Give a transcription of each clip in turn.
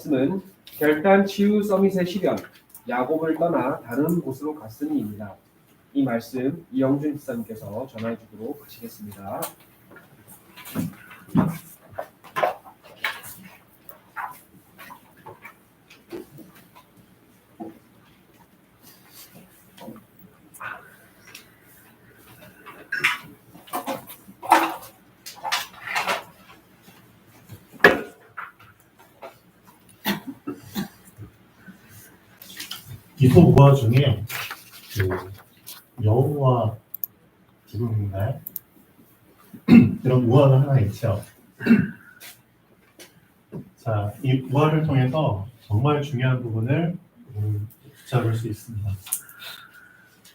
말씀은 결단 치유 서밋의 실현, 야곱을 떠나 다른 곳으로 갔으니입니다. 이 말씀 이영준 집사님께서 전해 주도록 하시겠습니다. 이솝우화 중에 여우와 죽음인가요? 이런 우화가 하나 있죠. 자, 이 우화를 통해서 정말 중요한 부분을 붙잡을 수 있습니다.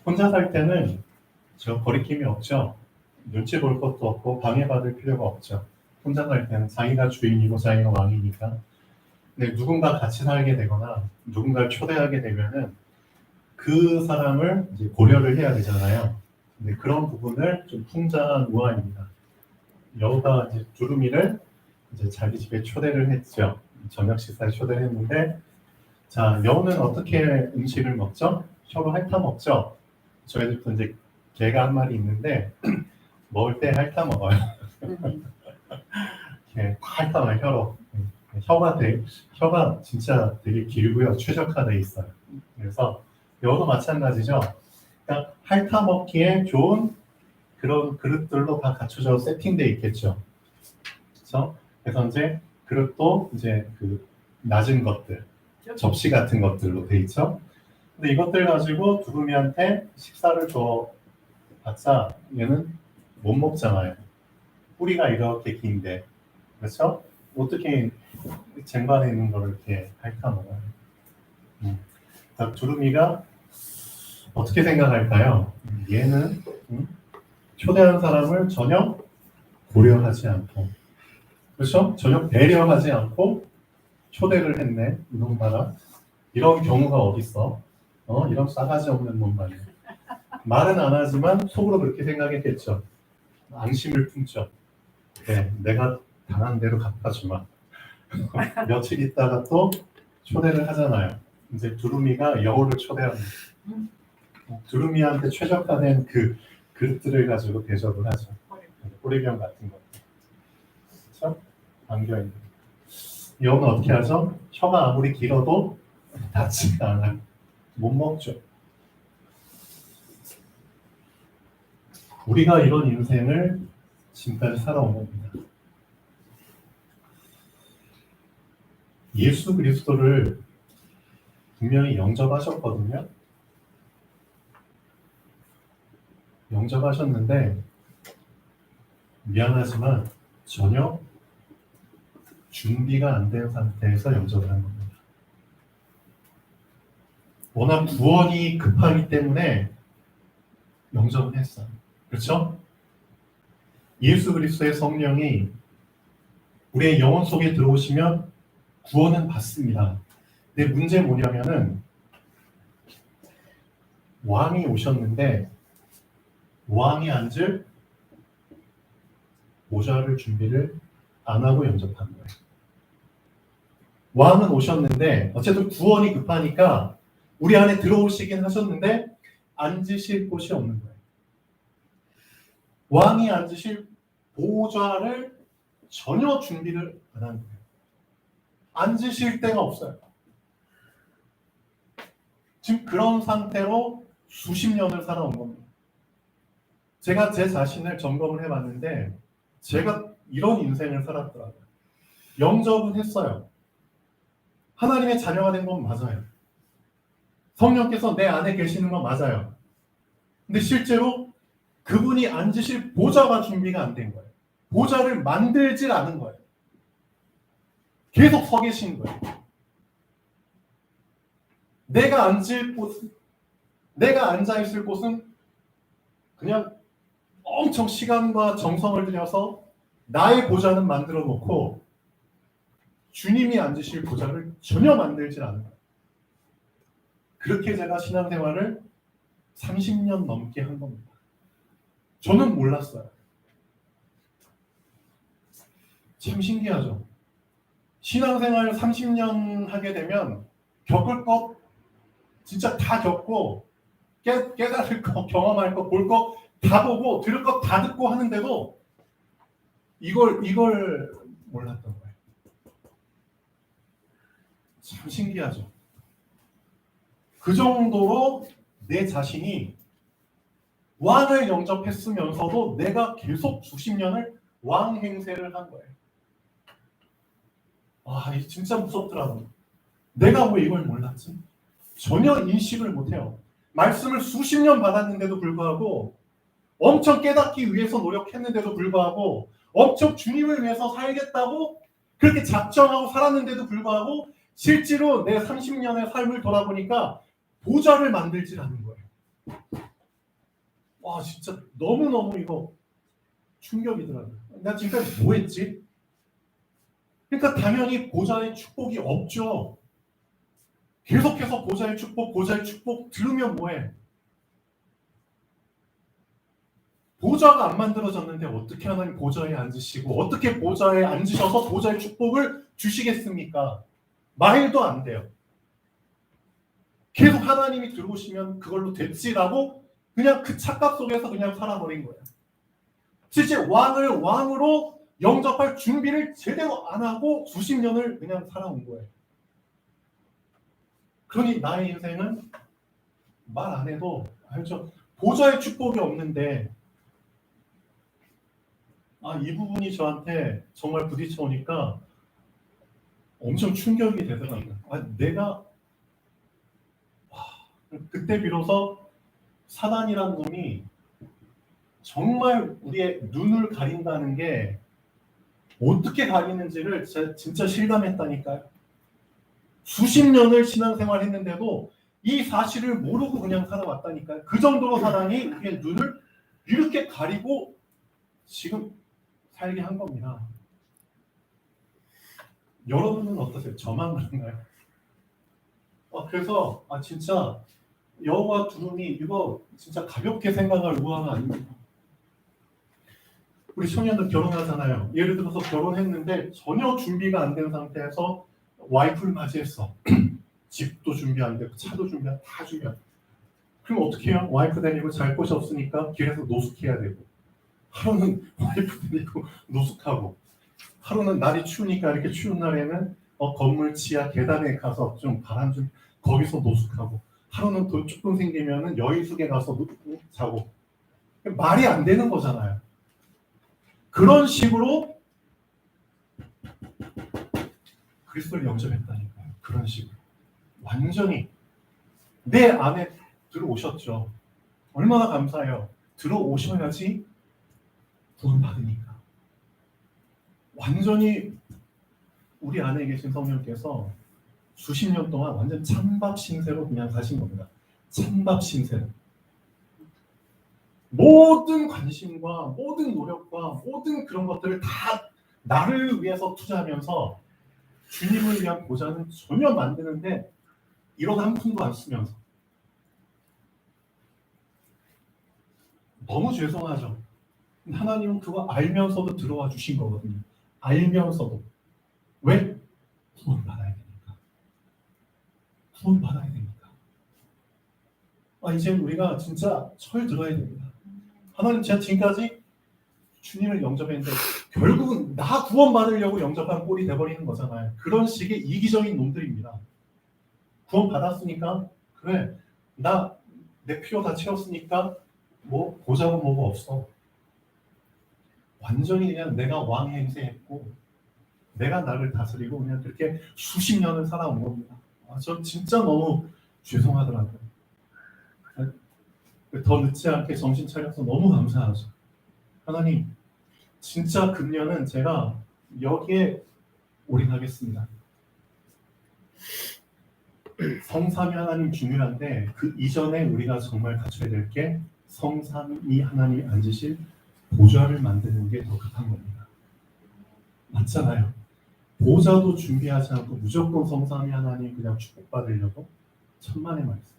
혼자 살 때는 저 거리낌이 없죠. 눈치 볼 것도 없고 방해받을 필요가 없죠. 혼자 살 때는 자기가 주인이고 자기가 왕이니까. 근데 누군가 같이 살게 되거나 누군가를 초대하게 되면은 그 사람을 이제 고려를 해야 되잖아요. 근데 그런 부분을 좀 풍자한 우화입니다. 여우가 이제 두루미를 이제 자기 집에 초대를 했죠. 저녁 식사에 초대를 했는데, 자, 여우는 어떻게 음식을 먹죠? 혀로 핥아 먹죠. 저희 집도 이제 개가 한 마리 있는데 먹을 때 핥아 먹어요. 이렇게 핥아요, 혀로. 혀가 진짜 되게 길고요, 최적화되어 있어요. 그래서 여우도 마찬가지죠. 그러니까 핥아 먹기에 좋은 그런 그릇들로 다 갖춰져 세팅되어 있겠죠. 그래서 이제 그릇도 이제 그 낮은 것들, 접시 같은 것들로 돼 있죠. 근데 이것들 가지고 두루미한테 식사를 줘봤자 얘는 못 먹잖아요. 뿌리가 이렇게 긴데, 그렇죠? 어떻게 쟁반에 있는 걸 이렇게 핥아 먹어요? 두루미가 어떻게 생각할까요? 얘는 초대한 사람을 전혀 고려하지 않고, 그렇죠? 전혀 배려하지 않고 초대를 했네. 이놈 봐라. 이런 경우가 어딨어? 이런 싸가지 없는 놈 말이야. 말은 안 하지만 속으로 그렇게 생각했겠죠. 앙심을 품죠. 네, 내가 당한 대로 갚아주마. 며칠 있다가 또 초대를 하잖아요. 이제 두루미가 여우를 초대합니다. 두루미한테 최적화된 그 그릇들을 가지고 대접을 하죠. 꼬리병 같은 거. 그렇죠? 안겨있는. 여우는 어떻게 하죠? 혀가 아무리 길어도 닿지가 않아요. 못 먹죠. 우리가 이런 인생을 지금까지 살아온 겁니다. 예수 그리스도를 분명히 영접하셨거든요. 영접하셨는데 미안하지만 전혀 준비가 안 된 상태에서 영접을 한 겁니다. 워낙 구원이 급하기 때문에 영접을 했어요. 그렇죠? 예수 그리스도의 성령이 우리의 영혼 속에 들어오시면 구원은 받습니다. 근데 문제 뭐냐면은 왕이 오셨는데 왕이 앉을 보좌를 준비를 안 하고 영접한 거예요. 왕은 오셨는데 어쨌든 구원이 급하니까 우리 안에 들어오시긴 하셨는데 앉으실 곳이 없는 거예요. 왕이 앉으실 보좌를 전혀 준비를 안 한 거예요. 앉으실 데가 없어요. 지금 그런 상태로 수십 년을 살아온 겁니다. 제가 제 자신을 점검을 해봤는데 제가 이런 인생을 살았더라고요. 영접은 했어요. 하나님의 자녀가 된 건 맞아요. 성령께서 내 안에 계시는 건 맞아요. 근데 실제로 그분이 앉으실 보좌가 준비가 안 된 거예요. 보좌를 만들질 않은 거예요. 계속 서 계신 거예요. 내가 앉아 있을 곳은 그냥 엄청 시간과 정성을 들여서 나의 보좌는 만들어 놓고 주님이 앉으실 보좌를 전혀 만들질 않은 거예요. 그렇게 제가 신앙생활을 30년 넘게 한 겁니다. 저는 몰랐어요. 참 신기하죠. 신앙생활 30년 하게 되면 겪을 것 진짜 다 겪고 깨달을 거, 경험할 거, 볼 거 다 보고 들을 거 다 듣고 하는데도 이걸 몰랐던 거예요. 참 신기하죠. 그 정도로 내 자신이 왕을 영접했으면서도 내가 계속 수십 년을 왕 행세를 한 거예요. 와, 이게 진짜 무섭더라고요. 내가 왜 이걸 몰랐지? 전혀 인식을 못해요. 말씀을 수십 년 받았는데도 불구하고, 엄청 깨닫기 위해서 노력했는데도 불구하고, 엄청 주님을 위해서 살겠다고 그렇게 작정하고 살았는데도 불구하고, 실제로 내 30년의 삶을 돌아보니까 보좌를 만들질 않은 거예요. 와, 진짜 너무너무 이거 충격이더라고요. 나 지금까지 뭐 했지? 그러니까 당연히 보좌의 축복이 없죠. 계속해서 보좌의 축복 들으면 뭐해? 보좌가 안 만들어졌는데 어떻게 하나님 보좌에 앉으시고 어떻게 보좌에 앉으셔서 보좌의 축복을 주시겠습니까? 말도 안 돼요. 계속 하나님이 들어오시면 그걸로 됐지라고 그냥 그 착각 속에서 그냥 살아버린 거예요. 실제 왕을 왕으로 영접할 준비를 제대로 안 하고 수십 년을 그냥 살아온 거예요. 그러니 나의 인생은 말 안 해도 알죠. 보좌의 축복이 없는데 이 부분이 저한테 정말 부딪혀 오니까 엄청 충격이 되더라고요. 내가 그때 비로소 사단이라는 놈이 정말 우리의 눈을 가린다는 게 어떻게 가리는지를 진짜 실감했다니까요. 수십 년을 신앙생활 했는데도 이 사실을 모르고 그냥 살아왔다니까요. 그 정도로 사단이 우리의 눈을 이렇게 가리고 지금 살게 한 겁니다. 여러분은 어떠세요? 저만 그런가요? 그래서 진짜 여호와 두루미 이거 진짜 가볍게 생각할 우화가 아닙니다. 우리 청년들 결혼하잖아요. 예를 들어서 결혼했는데 전혀 준비가 안 된 상태에서 와이프를 맞이했어. 집도 준비 안 되고 차도 준비 안 되고 다 준비 안 되고. 그럼 어떻게 해요? 와이프 데리고 잘 곳이 없으니까 길에서 노숙해야 되고, 하루는 와이프 데리고 노숙하고, 하루는 날이 추우니까 이렇게 추운 날에는 건물 지하 계단에 가서 좀 바람 좀 거기서 노숙하고, 하루는 돈 조금 생기면은 여인숙에 가서 자고. 말이 안 되는 거잖아요. 그런 식으로 그리스도를 영접했다니까요. 그런 식으로 완전히 내 안에 들어오셨죠. 얼마나 감사해요. 들어오셔야지 구원 받으니까. 완전히 우리 안에 계신 성령께서 수십 년 동안 완전 찬밥 신세로 그냥 사신 겁니다. 찬밥 신세로. 모든 관심과 모든 노력과 모든 그런 것들을 다 나를 위해서 투자하면서 주님을 위한 보좌는 전혀 만드는데 1원 한 푼도 안 쓰면서. 너무 죄송하죠. 하나님은 그거 알면서도 들어와 주신 거거든요. 알면서도. 왜? 구원 받아야 되니까. 구원 받아야 되니까. 이제 우리가 진짜 철 들어야 됩니다. 하나님, 제가 지금까지 주님을 영접했는데 결국은 나 구원 받으려고 영접한 꼴이 돼버리는 거잖아요. 그런 식의 이기적인 놈들입니다. 구원 받았으니까 그래, 나 내 필요 다 채웠으니까 뭐 보자고 뭐가 없어. 완전히 그냥 내가 왕 행세했고 내가 나를 다스리고 그냥 그렇게 수십 년을 살아온 겁니다. 저 진짜 너무 죄송하더라고요. 더 늦지 않게 정신 차려서 너무 감사하죠. 하나님, 진짜 금년은 제가 여기에 올인하겠습니다. 성삼위 하나님 중요한데 그 이전에 우리가 정말 갖춰야 될 게 성삼위 하나님이 앉으실 보좌를 만드는 게 더 급한 겁니다. 맞잖아요. 보좌도 준비하지 않고 무조건 성삼위 하나님 그냥 축복받으려고 천만의 말씀.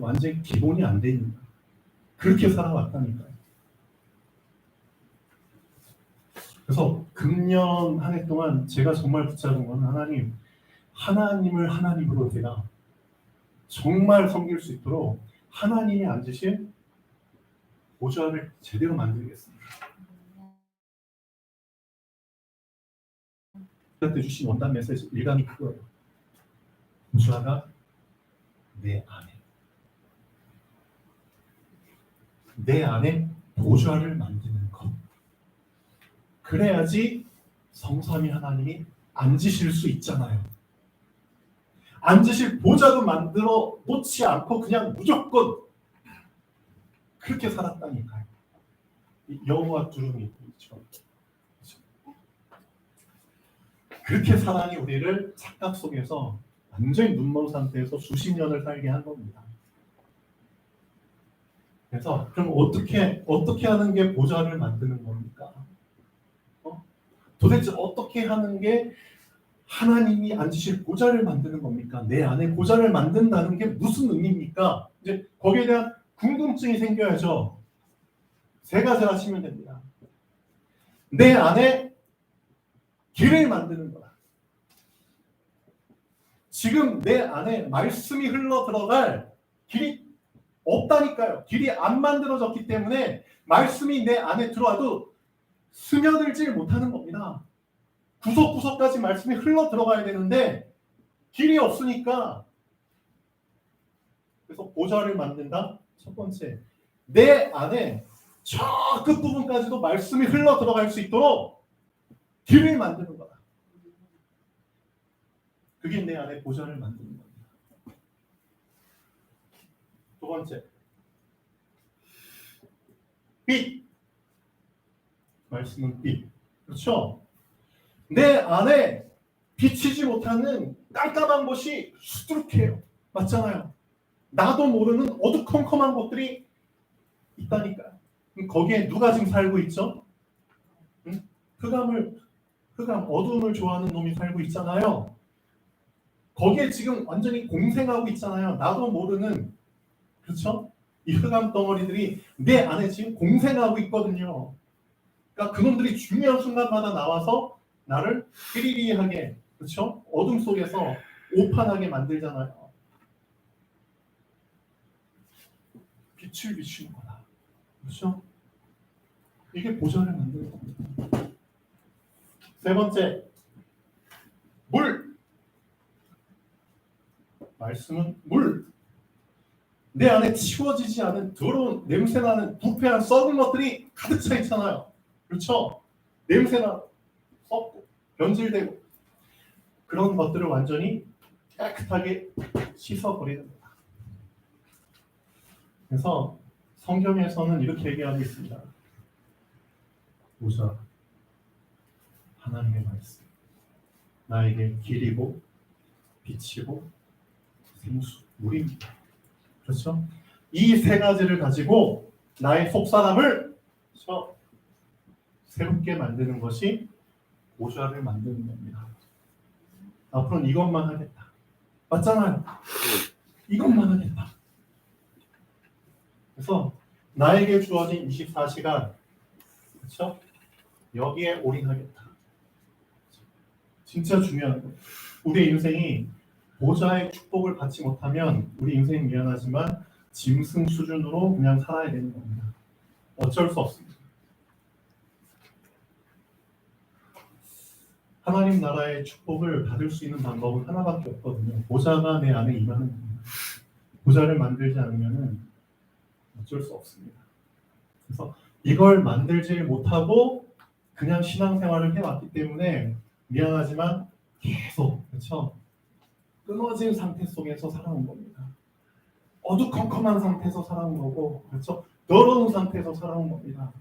완전히 기본이 안 돼 있는 거예요. 그렇게 살아왔다니까요. 그래서 금년 한 해 동안 제가 정말 붙잡은 건 하나님을 하나님으로 제가 정말 섬길 수 있도록 하나님이 앉으신 보좌를 제대로 만들겠습니다. 저한테 주신 원단 메시지 일감이 그거예요. 보좌가 내 안에 보좌를 만드는 것. 그래야지 성삼위 하나님이 앉으실 수 있잖아요. 앉으실 보좌도 만들어 놓지 않고 그냥 무조건 그렇게 살았다니까요. 여호와 두루미 있죠. 그렇게 사랑이 우리를 착각 속에서 완전히 눈먼 상태에서 수십 년을 살게 한 겁니다. 그래서 그럼 어떻게 하는 게 보좌를 만드는 겁니까? 도대체 어떻게 하는 게 하나님이 앉으실 보좌를 만드는 겁니까? 내 안에 보좌를 만든다는 게 무슨 의미입니까? 이제 거기에 대한 궁금증이 생겨야죠. 세 가지를 하시면 됩니다. 내 안에 길을 만드는 거다. 지금 내 안에 말씀이 흘러 들어갈 길이 없다니까요. 길이 안 만들어졌기 때문에 말씀이 내 안에 들어와도 스며들질 못하는 겁니다. 구석구석까지 말씀이 흘러 들어가야 되는데 길이 없으니까. 그래서 보좌를 만든다. 첫 번째, 내 안에 저 끝부분까지도 말씀이 흘러 들어갈 수 있도록 길을 만드는 거다. 그게 내 안에 보좌를 만드는 겁니다. 두 번째, 빛. 말씀은 빛. 그렇죠? 내 안에 비치지 못하는 깜깜한 것이 수두룩해요. 맞잖아요. 나도 모르는 어두컴컴한 것들이 있다니까요. 거기에 누가 지금 살고 있죠? 응? 어두움을 좋아하는 놈이 살고 있잖아요. 거기에 지금 완전히 공생하고 있잖아요. 나도 모르는, 그렇죠? 이 흑암 덩어리들이 내 안에 지금 공생하고 있거든요. 그러니까 그놈들이 중요한 순간마다 나와서 나를 삐리리하게, 그렇죠? 어둠 속에서 오판하게 만들잖아요. 빛을 비추는 거다. 그렇죠? 이게 보좌를 만드는 겁니다. 세 번째, 물. 말씀은 물. 내 안에 치워지지 않은 더러운 냄새나는 부패한 썩은 것들이 가득 차 있잖아요. 그렇죠? 냄새나 썩고 변질되고 그런 것들을 완전히 깨끗하게 씻어버리는 거다. 그래서 성경에서는 이렇게 얘기하고 있습니다. 보자, 하나님의 말씀, 나에게 길이고 빛이고 생수, 물입니다. 그렇죠? 이 세 가지를 가지고 나의 속사람을 새롭게 만드는 것이 보좌를 만드는 겁니다. 앞으로는 이것만 하겠다. 맞잖아요. 이것만 하겠다. 그래서 나에게 주어진 24시간, 그렇죠? 여기에 올인하겠다. 진짜 중요한 거예요. 우리의 인생이 보좌의 축복을 받지 못하면 우리 인생이 미안하지만 짐승 수준으로 그냥 살아야 되는 겁니다. 어쩔 수 없습니다. 하나님 나라의 축복을 받을 수 있는 방법은 하나밖에 없거든요. 보좌가 내 안에 임하는 겁니다. 보좌를 만들지 않으면 어쩔 수 없습니다. 그래서 이걸 만들지 못하고 그냥 신앙생활을 해왔기 때문에 미안하지만 계속, 그렇죠? 끊어진 상태 속에서 살아온 겁니다. 어두컴컴한 상태에서 살아온 거고, 그렇죠? 더러운 상태에서 살아온 겁니다.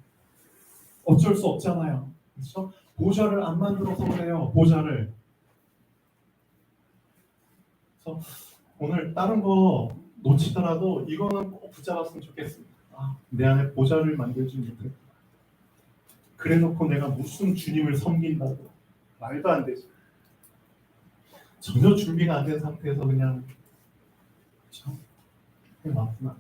어쩔 수 없잖아요. 그렇죠? 보좌를 안 만들어서 그래요. 보좌를. 그래서 오늘 다른 거 놓치더라도 이거는 꼭 붙잡았으면 좋겠습니다. 내 안에 보좌를 만들지 못했구나. 그래놓고 내가 무슨 주님을 섬긴다고. 말도 안 되죠. 전혀 준비가 안 된 상태에서 그냥, 그렇죠? 맞구나.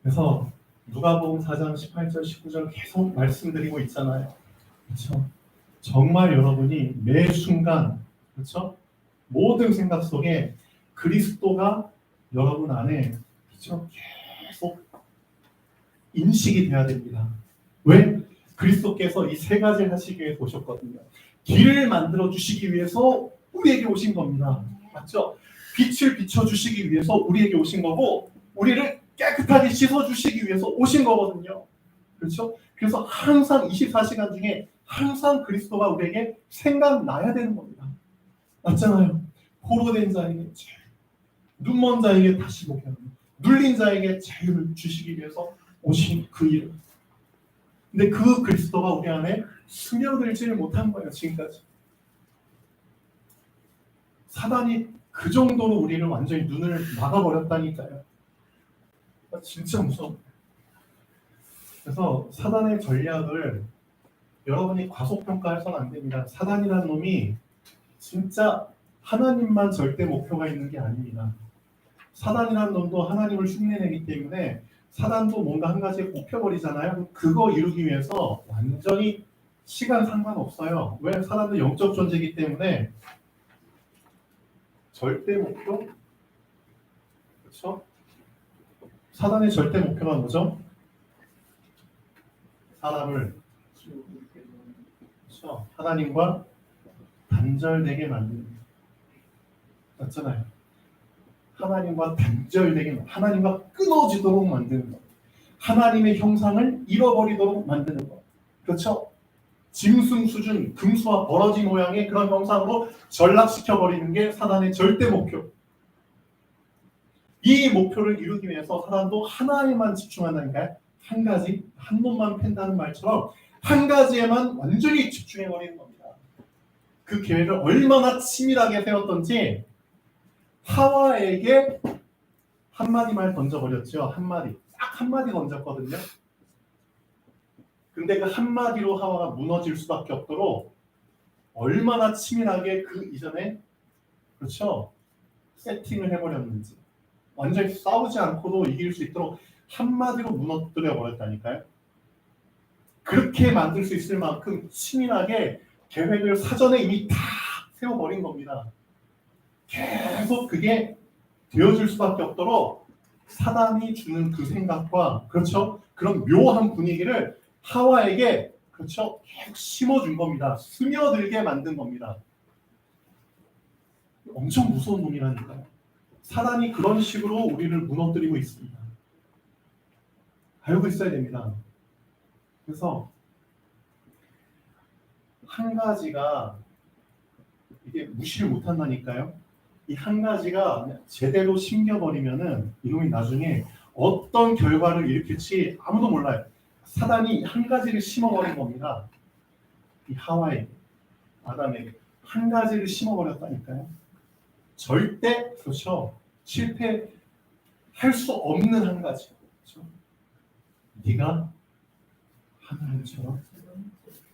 그래서 누가복음 4장 18절 19절 계속 말씀드리고 있잖아요. 그렇죠? 정말 여러분이 매 순간, 그렇죠? 모든 생각 속에 그리스도가 여러분 안에, 그렇죠? 계속 인식이 돼야 됩니다. 왜? 그리스도께서 이 세 가지를 하시기 위해서 오셨거든요. 길을 만들어 주시기 위해서 우리에게 오신 겁니다. 맞죠? 빛을 비춰 주시기 위해서 우리에게 오신 거고, 우리를 깨끗하게 씻어 주시기 위해서 오신 거거든요. 그렇죠? 그래서 항상 24시간 중에 항상 그리스도가 우리에게 생각나야 되는 겁니다. 맞잖아요. 포로된 자에게 자유, 눈먼 자에게 다시 보게 하고, 눌린 자에게 자유를 주시기 위해서 오신 그 이름. 근데 그 그리스도가 우리 안에 스며들지를 못한 거예요, 지금까지. 사단이 그 정도로 우리를 완전히 눈을 막아버렸다니까요. 진짜 무서워. 그래서 사단의 전략을 여러분이 과소평가해서는 안 됩니다. 사단이라는 놈이 진짜 하나님만 절대 목표가 있는 게 아닙니다. 사단이라는 놈도 하나님을 흉내내기 때문에 사단도 뭔가 한 가지에 꼽혀버리잖아요. 그거 이루기 위해서 완전히 시간 상관없어요. 왜? 사단도 영적 존재이기 때문에 절대 목표? 그렇죠? 사단의 절대 목표가 뭐죠? 사람을, 그렇죠? 하나님과 단절되게 만드는 거예요. 맞잖아요. 하나님과 단절되게, 하나님과 끊어지도록 만드는 것. 하나님의 형상을 잃어버리도록 만드는 것. 그렇죠? 짐승 수준, 금수와 버러지 모양의 그런 형상으로 전락시켜버리는 게 사단의 절대 목표. 이 목표를 이루기 위해서 사단도 하나에만 집중한다니까요. 한 가지, 한 놈만 팬다는 말처럼 한 가지에만 완전히 집중해버리는 겁니다. 그 계획을 얼마나 치밀하게 세웠던지 하와에게 한마디 말 던져버렸죠. 한마디. 딱 한마디 던졌거든요. 근데 그 한마디로 하와가 무너질 수밖에 없도록 얼마나 치밀하게 그 이전에, 그렇죠? 세팅을 해버렸는지. 완전히 싸우지 않고도 이길 수 있도록 한마디로 무너뜨려 버렸다니까요. 그렇게 만들 수 있을 만큼 치밀하게 계획을 사전에 이미 다 세워버린 겁니다. 계속 그게 되어질 수밖에 없도록 사단이 주는 그 생각과, 그렇죠? 그런 묘한 분위기를 하와에게, 그렇죠? 계속 심어준 겁니다. 스며들게 만든 겁니다. 엄청 무서운 놈이라니까요. 사단이 그런 식으로 우리를 무너뜨리고 있습니다. 알고 있어야 됩니다. 그래서 한 가지가 이게 무시를 못한다니까요. 이 한 가지가 제대로 심겨버리면은 이놈이 나중에 어떤 결과를 일으킬지 아무도 몰라요. 사단이 한 가지를 심어버린 겁니다. 이 하와에게, 아담에게 한 가지를 심어버렸다니까요. 절대, 그렇죠, 실패할 수 없는 한 가지. 그렇죠? 네가 하나님처럼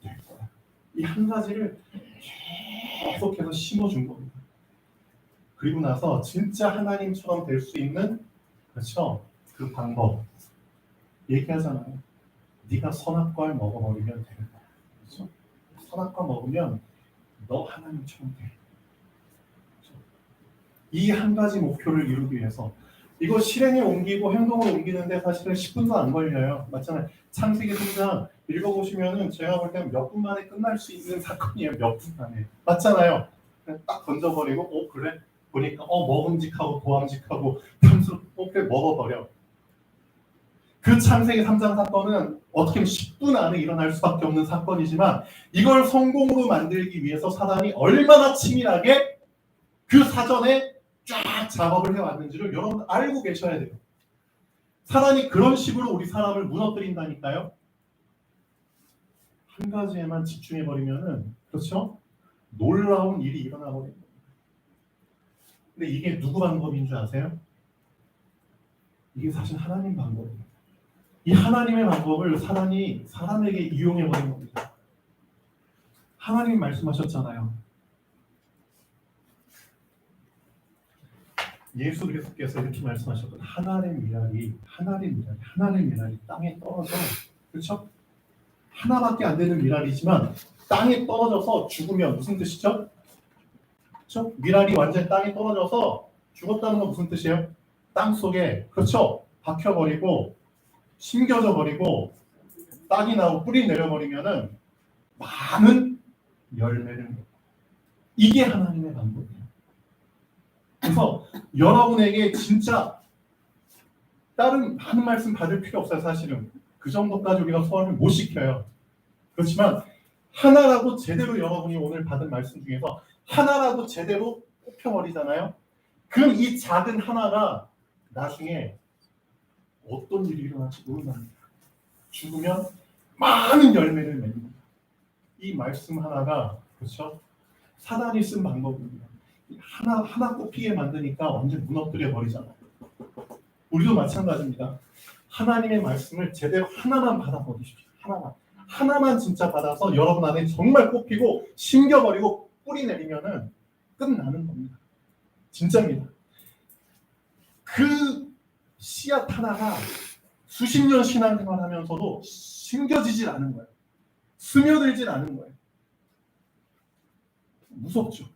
될 거야. 이 한 가지를 계속해서 심어준 겁니다. 그리고 나서 진짜 하나님처럼 될 수 있는, 그렇죠, 그 방법 얘기하잖아요. 네가 선악과를 먹어버리면 되는 거야. 그렇죠? 선악과 먹으면 너 하나님처럼 돼. 그렇죠? 이 한 가지 목표를 이루기 위해서 이거 실행에 옮기고 행동을 옮기는데 사실은 10분도 안 걸려요. 맞잖아요. 창세기 3장 읽어보시면은 제가 볼 때는 몇 분 만에 끝날 수 있는 사건이에요. 몇 분 만에. 맞잖아요. 그냥 딱 던져버리고 그래? 보니까 먹음직하고 도함직하고 탐스럽고 그래 먹어버려. 그 창세기 3장 사건은 어떻게 보면 10분 안에 일어날 수밖에 없는 사건이지만 이걸 성공으로 만들기 위해서 사단이 얼마나 치밀하게 그 사전에 쫙 작업을 해왔는지를 여러분 알고 계셔야 돼요. 사단이 그런 식으로 우리 사람을 무너뜨린다니까요. 한 가지에만 집중해버리면은, 그렇죠? 놀라운 일이 일어나버려요. 근데 이게 누구 방법인 줄 아세요? 이게 사실 하나님 방법이에요. 이 하나님의 방법을 사단이 사람에게 이용해버린 겁니다. 하나님 말씀하셨잖아요. 예수 그리스도께서 이렇게 말씀하셨던 하나님의 미랄이 땅에 떨어져, 그렇죠? 하나밖에 안 되는 미랄이지만 땅에 떨어져서 죽으면 무슨 뜻이죠? 그렇죠? 미랄이 완전히 땅에 떨어져서 죽었다는 건 무슨 뜻이에요? 땅 속에 그렇죠? 박혀버리고 심겨져 버리고 딱이 나고 뿌리 내려버리면은 많은 열매를 맺고 이게 하나님의 방법이에요. 그래서 여러분에게 진짜 다른 많은 말씀 받을 필요 없어요. 사실은 그 정도까지 우리가 소화를 못 시켜요. 그렇지만 하나라도 제대로 여러분이 오늘 받은 말씀 중에서 하나라도 제대로 꼽혀버리잖아요. 그럼 이 작은 하나가 나중에 어떤 일이 일어날지 모른답니다. 죽으면 많은 열매를 맺는 이 말씀 하나가 그렇죠? 사단이 쓴 방법입니다. 하나 꼽히게 만드니까 완전 무너뜨려 버리잖아요. 우리도 마찬가지입니다. 하나님의 말씀을 제대로 하나만 받아버리십시오. 하나만 진짜 받아서 여러분 안에 정말 꼽히고 심겨버리고 뿌리 내리면은 끝나는 겁니다. 진짜입니다. 그 씨앗 하나가 수십 년 신앙생활 하면서도 심겨지질 않은 거예요. 스며들질 않은 거예요. 무섭죠.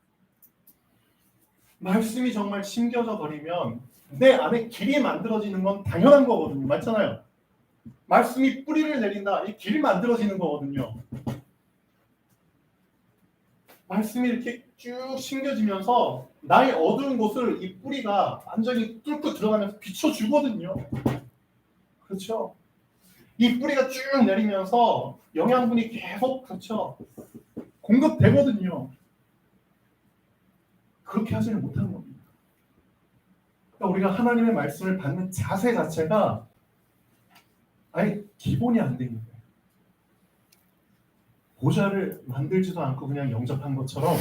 말씀이 정말 심겨져 버리면 내 안에 길이 만들어지는 건 당연한 거거든요. 맞잖아요. 말씀이 뿌리를 내린다. 이 길이 만들어지는 거거든요. 말씀이 이렇게 쭉 심겨지면서 나의 어두운 곳을 이 뿌리가 완전히 뚫고 들어가면서 비춰주거든요. 그렇죠? 이 뿌리가 쭉 내리면서 영양분이 계속 그렇죠? 공급되거든요. 그렇게 하지는 못하는 겁니다. 그러니까 우리가 하나님의 말씀을 받는 자세 자체가 아예 기본이 안 되는 거예요. 보좌를 만들지도 않고 그냥 영접한 것처럼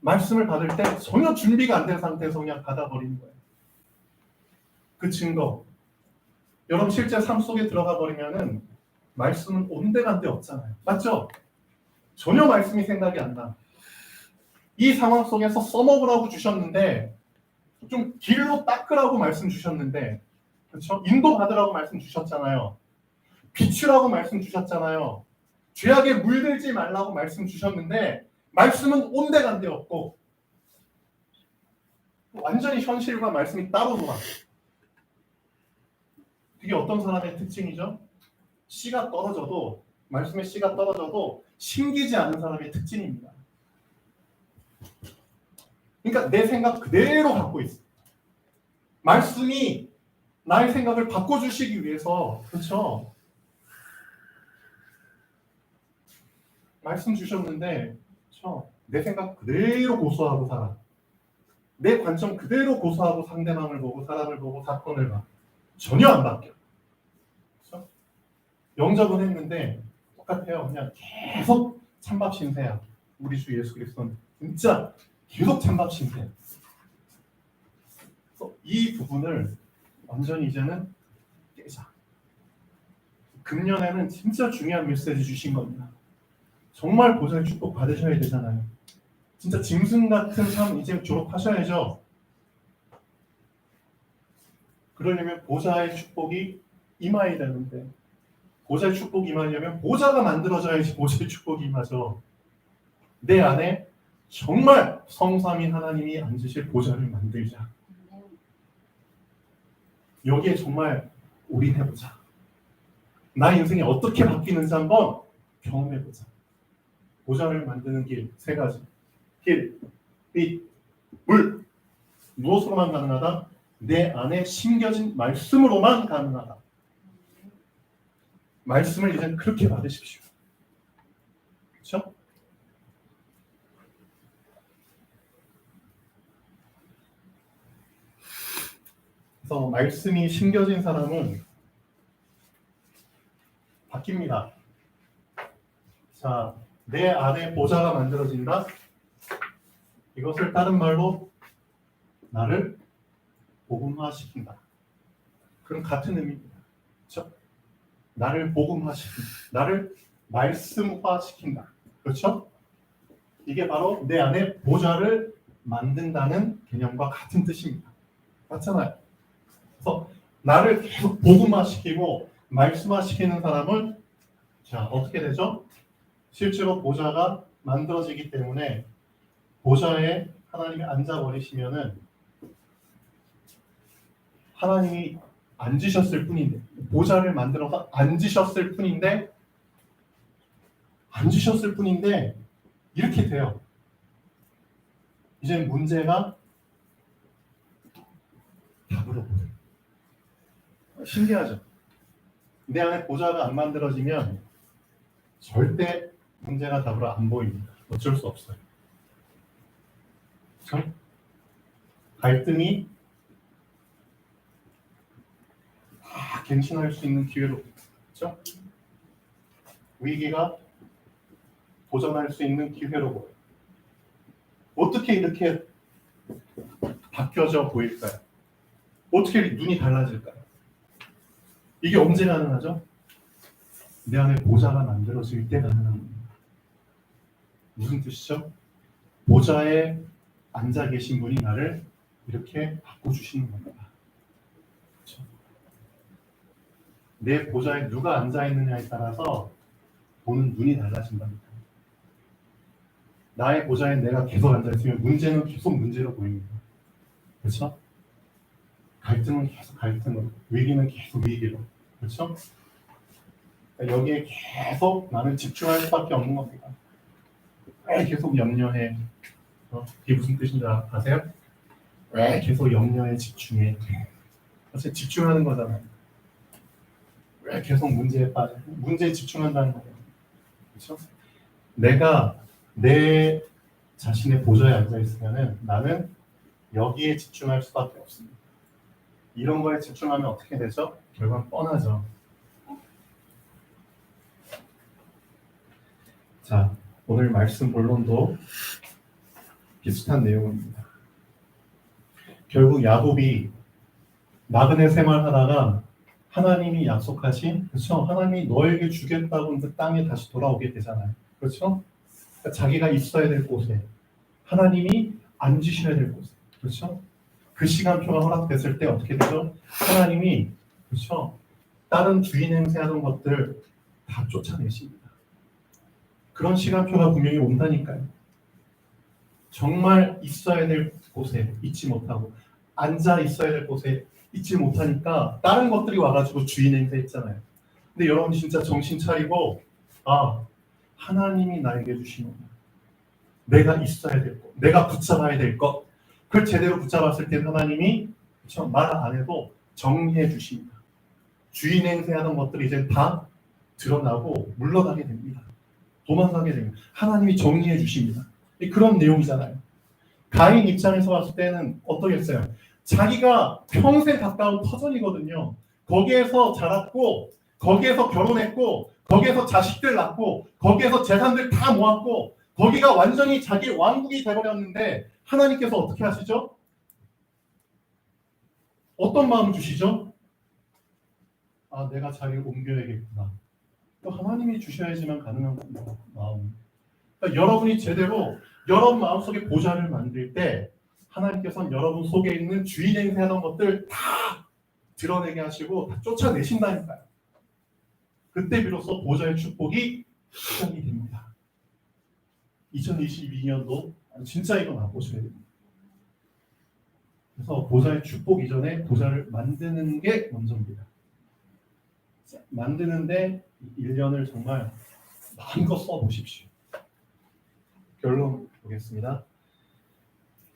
말씀을 받을 때 전혀 준비가 안 된 상태에서 그냥 받아버리는 거예요. 그 증거 여러분 실제 삶 속에 들어가 버리면은 말씀은 온데간데 없잖아요. 맞죠? 전혀 말씀이 생각이 안 나. 이 상황 속에서 써먹으라고 주셨는데 좀 길로 닦으라고 말씀 주셨는데 그렇죠? 인도받으라고 말씀 주셨잖아요. 비추라고 말씀 주셨잖아요. 죄악에 물들지 말라고 말씀 주셨는데 말씀은 온데간데 없고 완전히 현실과 말씀이 따로 놀아. 이게 어떤 사람의 특징이죠? 씨가 떨어져도 말씀의 씨가 떨어져도 심기지 않은 사람의 특징입니다. 그러니까 내 생각 그대로 갖고 있어. 말씀이 나의 생각을 바꿔주시기 위해서 그렇죠? 말씀 주셨는데 그렇죠? 내 생각 그대로 고수하고 살아. 내 관점 그대로 고수하고 상대방을 보고 사람을 보고 사건을 봐. 전혀 안 바뀌어. 그렇죠? 영접은 했는데 똑같아요. 그냥 계속 찬밥 신세야. 우리 주 예수 그리스도는 진짜 계속 찬밥 신세. 그래서 이 부분을 완전히 이제는 깨자. 금년에는 진짜 중요한 메시지 주신 겁니다. 정말 보좌의 축복 받으셔야 되잖아요. 진짜 짐승 같은 삶 이제 졸업하셔야죠. 그러려면 보좌의 축복이 임해야 되는데 보좌의 축복이 임하려면 보좌가 만들어져야지 보좌의 축복이 임하죠. 내 안에 정말 성삼인 하나님이 앉으실 보좌를 만들자. 여기에 정말 올인해보자. 나의 인생이 어떻게 바뀌는지 한번 경험해보자. 보좌를 만드는 길 세 가지. 길, 빛, 물. 무엇으로만 가능하다? 내 안에 심겨진 말씀으로만 가능하다. 말씀을 이제 그렇게 받으십시오. 그렇죠? 그래서 말씀이 심겨진 사람은 바뀝니다. 자, 내 안에 보좌가 만들어진다. 이것을 다른 말로 나를 복음화시킨다. 그럼 같은 의미입니다. 그렇죠? 나를 복음화시킨다. 나를 말씀화시킨다. 그렇죠? 이게 바로 내 안에 보좌를 만든다는 개념과 같은 뜻입니다. 맞잖아요. 그래서 나를 계속 복음화시키고 말씀화시키는 사람은 자, 어떻게 되죠? 실제로 보좌가 만들어지기 때문에 보좌에 하나님이 앉아버리시면은 하나님이 앉으셨을 뿐인데 보좌를 만들어서 앉으셨을 뿐인데 이렇게 돼요. 이제 문제가 답으로 보여요. 신기하죠? 내 안에 보좌가 안 만들어지면 절대 문제가 답으로 안 보입니다. 어쩔 수 없어요. 그렇죠? 갈등이 다 갱신할 수 있는 기회로, 그렇죠? 위기가 도전할 수 있는 기회로 보여요. 어떻게 이렇게 바뀌어져 보일까요? 어떻게 눈이 달라질까요? 이게 언제 가능하죠? 내 안에 보좌가 만들어질 때 가능한 겁니다. 무슨 뜻이죠? 보좌에 앉아 계신 분이 나를 이렇게 바꿔주시는 겁니다. 그렇죠? 내 보좌에 누가 앉아 있느냐에 따라서 보는 눈이 달라진답니다. 나의 보좌에 내가 계속 앉아 있으면 문제는 계속 문제로 보입니다. 그렇죠? 갈등은 계속 갈등으로, 위기는 계속 위기로, 그렇죠? 그러니까 여기에 계속 나는 집중할 수밖에 없는 겁니다. 왜 계속 염려해? 이게 무슨 뜻인지 아세요? 왜 계속 염려해, 집중해? 사실 집중하는 거잖아요. 왜 계속 문제에 빠져? 문제에 집중한다는 거예요. 그렇죠? 내가 내 자신의 보좌에 앉아 있으면은 나는 여기에 집중할 수밖에 없습니다. 이런 거에 집중하면 어떻게 되죠? 결과는 뻔하죠. 자, 오늘 말씀 본론도 비슷한 내용입니다. 결국 야곱이 나그네 생활하다가 하나님이 약속하신, 그렇죠? 하나님이 너에게 주겠다고 그 땅에 다시 돌아오게 되잖아요. 그렇죠? 그러니까 자기가 있어야 될 곳에, 하나님이 앉으셔야 될 곳에, 그렇죠? 그 시간표가 허락됐을 때 어떻게 되죠? 하나님이, 그렇죠? 다른 주인 행세하던 것들 다 쫓아내십니다. 그런 시간표가 분명히 온다니까요. 정말 있어야 될 곳에 있지 못하고 앉아 있어야 될 곳에 있지 못하니까 다른 것들이 와가지고 주인 행세했잖아요. 근데 여러분 진짜 정신 차리고 하나님이 나에게 주시는 내가 있어야 될 것, 내가 붙잡아야 될 것, 그걸 제대로 붙잡았을 때 하나님이 말 안 해도 정리해 주십니다. 주인 행세하는 것들이 이제 다 드러나고 물러나게 됩니다. 도망가게 됩니다. 하나님이 정리해 주십니다. 그런 내용이잖아요. 가인 입장에서 봤을 때는 어떠겠어요? 자기가 평생 가까운 터전이거든요. 거기에서 자랐고, 거기에서 결혼했고, 거기에서 자식들 낳고, 거기에서 재산들 다 모았고, 거기가 완전히 자기 왕국이 돼버렸는데 하나님께서 어떻게 하시죠? 어떤 마음을 주시죠? 내가 자리를 옮겨야겠구나. 또 하나님이 주셔야지만 가능한 겁니다. 마음. 그러니까 여러분이 제대로 여러분 마음속에 보좌를 만들 때 하나님께서는 여러분 속에 있는 주인 행세하던 것들 다 드러내게 하시고 다 쫓아내신다니까요. 그때 비로소 보좌의 축복이 시작이 됩니다. 2022년도 진짜 이거 맛보셔야 됩니다. 그래서 보좌의 축복 이전에 보좌를 만드는 게 먼저입니다. 만드는데 1년을 정말 마음껏 써보십시오. 결론 보겠습니다.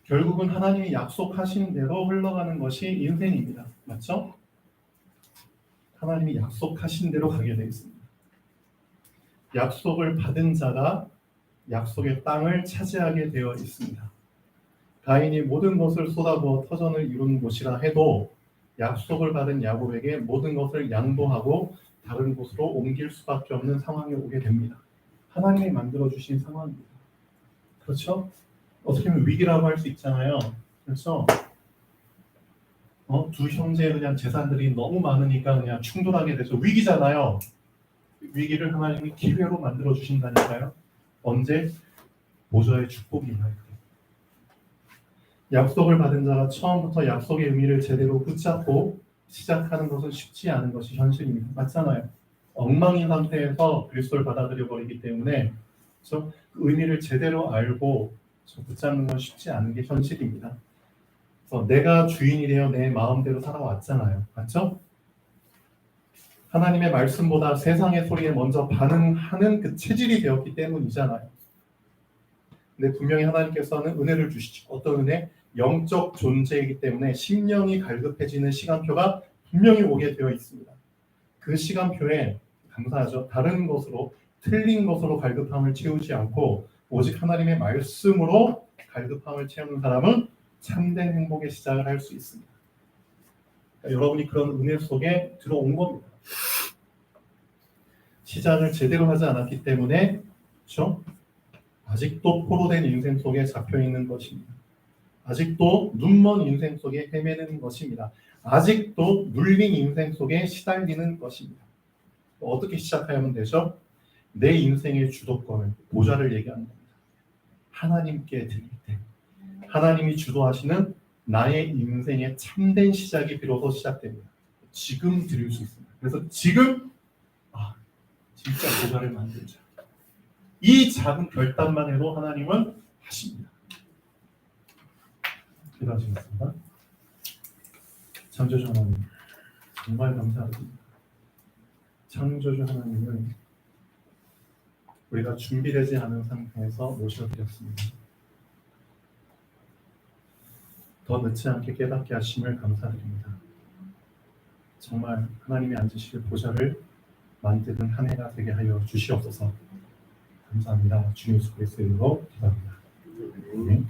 결국은 하나님이 약속하신 대로 흘러가는 것이 인생입니다. 맞죠? 하나님이 약속하신 대로 가게 되어 있습니다. 약속을 받은 자가 약속의 땅을 차지하게 되어 있습니다. 가인이 모든 것을 쏟아부어 터전을 이룬 곳이라 해도 약속을 받은 야곱에게 모든 것을 양보하고 다른 곳으로 옮길 수밖에 없는 상황이 오게 됩니다. 하나님이 만들어주신 상황입니다. 그렇죠? 어떻게 보면 위기라고 할 수 있잖아요. 그래서 두 형제의 그냥 재산들이 너무 많으니까 그냥 충돌하게 되죠. 위기잖아요. 위기를 하나님이 기회로 만들어 주신다니까요. 언제? 보좌의 축복이 임할 때. 약속을 받은 자가 처음부터 약속의 의미를 제대로 붙잡고 시작하는 것은 쉽지 않은 것이 현실입니다. 맞잖아요. 엉망인 상태에서 그리스도를 받아들여 버리기 때문에 그 의미를 제대로 알고 붙잡는 건 쉽지 않은 게 현실입니다. 그래서 내가 주인이 되어 내 마음대로 살아왔잖아요. 맞죠? 하나님의 말씀보다 세상의 소리에 먼저 반응하는 그 체질이 되었기 때문이잖아요. 근데 분명히 하나님께서는 은혜를 주시죠. 어떤 은혜? 영적 존재이기 때문에 심령이 갈급해지는 시간표가 분명히 오게 되어 있습니다. 그 시간표에 감사하죠. 다른 것으로, 틀린 것으로 갈급함을 채우지 않고 오직 하나님의 말씀으로 갈급함을 채우는 사람은 참된 행복의 시작을 할 수 있습니다. 그러니까 여러분이 그런 은혜 속에 들어온 겁니다. 시작을 제대로 하지 않았기 때문에 그렇죠? 아직도 포로된 인생 속에 잡혀 있는 것입니다. 아직도 눈먼 인생 속에 헤매는 것입니다. 아직도 눌린 인생 속에 시달리는 것입니다. 어떻게 시작하면 되죠? 내 인생의 주도권을, 보좌를 얘기하는 겁니다. 하나님께 드릴 때 하나님이 주도하시는 나의 인생의 참된 시작이 비로소 시작됩니다. 지금 드릴 수 있습니다. 그래서 지금 진짜 보좌를 만들자. 이 작은 결단만 해도 하나님은 하십니다. 기도하시겠습니다. 창조주 하나님, 정말 감사드립니다. 창조주 하나님을 우리가 준비되지 않은 상태에서 모셔드렸습니다. 더 늦지 않게 깨닫게 하심을 감사드립니다. 정말 하나님이 앉으실 보좌를 만드는 한 해가 되게 하여 주시옵소서. 감사합니다. 주 예수 그리스도의 이름으로 기도합니다. 아멘.